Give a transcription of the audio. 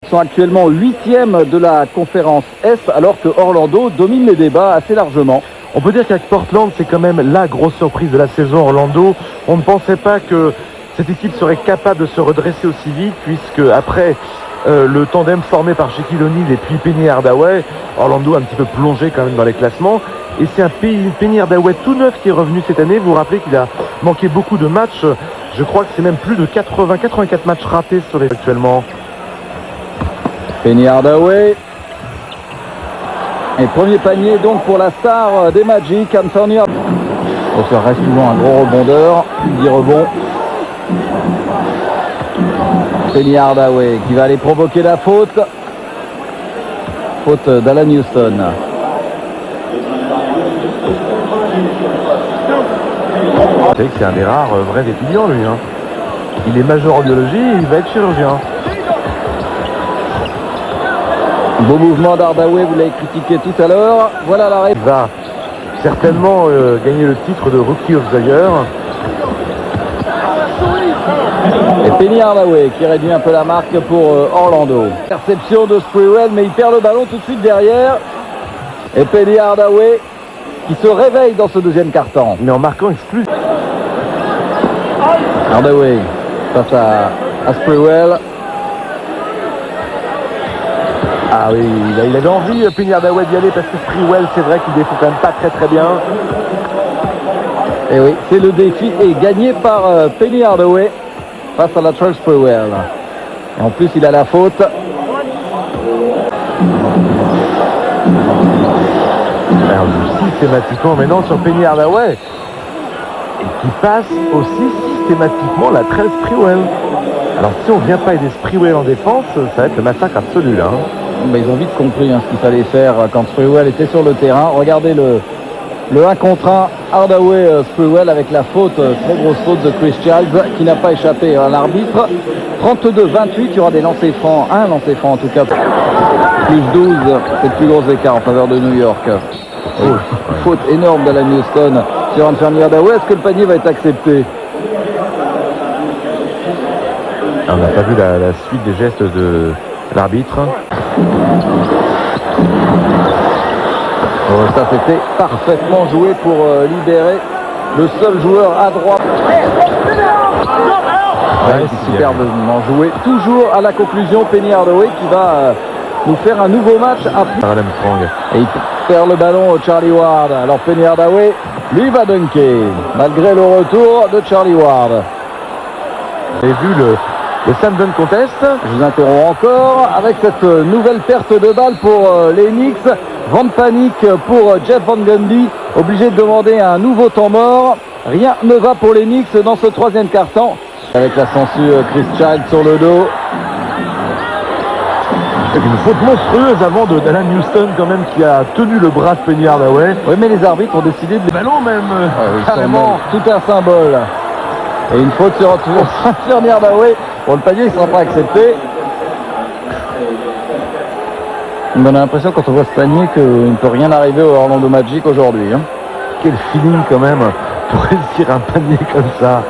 Ils sont actuellement 8e de la conférence Est, alors que Orlando domine les débats assez largement. On peut dire qu'avec Portland, c'est quand même la grosse surprise de la saison. Orlando, on ne pensait pas que cette équipe serait capable de se redresser aussi vite, puisque après le tandem formé par Shaquille O'Neal et puis Penny Hardaway, Orlando a un petit peu plongé quand même dans les classements. Et c'est un Penny Hardaway tout neuf qui est revenu cette année. Vous vous rappelez qu'il a manqué beaucoup de matchs. Je crois que c'est même plus de 84 matchs ratés sur les actuellement. Penny Hardaway. Et premier panier donc pour la star des Magic, Anthony. Oh, ça reste toujours un gros rebondeur. 10 rebonds. Penny Hardaway qui va aller provoquer la faute. Faute d'Alan Houston. Vous savez que c'est un des rares vrais étudiants lui. Hein. Il est major en biologie et il va être chirurgien. Beau mouvement d'Hardaway, vous l'avez critiqué tout à l'heure. Voilà la réponse. Il va certainement gagner le titre de Rookie of the Year. Et Penny Hardaway qui réduit un peu la marque pour Orlando. Perception de Sprewell, mais il perd le ballon tout de suite derrière. Et Penny Hardaway qui se réveille dans ce deuxième quart-temps. Mais en marquant exclusif. Hardaway face à Sprewell. Ah oui, il avait envie, Penny Hardaway, d'y aller parce que Sprewell, c'est vrai qu'il défend quand même pas très bien. Et oui, c'est le défi et gagné par Penny Hardaway face à Latrell Sprewell. Et en plus, il a la faute. Alors, systématiquement maintenant sur Penny Hardaway. Et qui passe aussi systématiquement Latrell Sprewell. Alors si on ne vient pas aider Sprewell en défense, ça va être le massacre absolu là. Mais ils ont vite compris ce qu'il fallait faire quand Sprewell était sur le terrain. Regardez le 1 contre 1 Hardaway Sprewell avec la faute, très grosse faute de Chris Childs qui n'a pas échappé à l'arbitre. 32-28, il y aura des lancers francs, un lancer franc en tout cas. Plus 12, c'est le plus gros écart en faveur de New York. Faute énorme d'Alan Houston sur Anthony Hardaway. Est-ce que le panier va être accepté? On n'a pas vu la suite des gestes de l'arbitre. Oh, ça c'était parfaitement joué pour libérer le seul joueur à droite. Ouais, c'est superbement joué. Toujours à la conclusion, Penny Hardaway qui va nous faire un nouveau match à Armstrong. Et il perd le ballon au Charlie Ward. Alors Penny Hardaway, lui va dunker, malgré le retour de Charlie Ward. Vous avez vu le Sam Dunk Contest. Je vous interromps encore avec cette nouvelle perte de balle pour les Knicks. Vent de panique pour Jeff Van Gundy, obligé de demander un nouveau temps mort. Rien ne va pour les Knicks dans ce troisième quart-temps. Avec la censure Chris Child sur le dos. Une faute monstrueuse avant d'Alan Houston quand même qui a tenu le bras de Penny Hardaway. Oui, mais les arbitres ont décidé de... Le ballon même, carrément. Tout un symbole. Et une faute sur Penny Hardaway. Pour le panier, il ne sera pas accepté. On a l'impression quand on voit ce panier qu'il ne peut rien arriver au Orlando Magic aujourd'hui. Quel feeling quand même pour réussir un panier comme ça.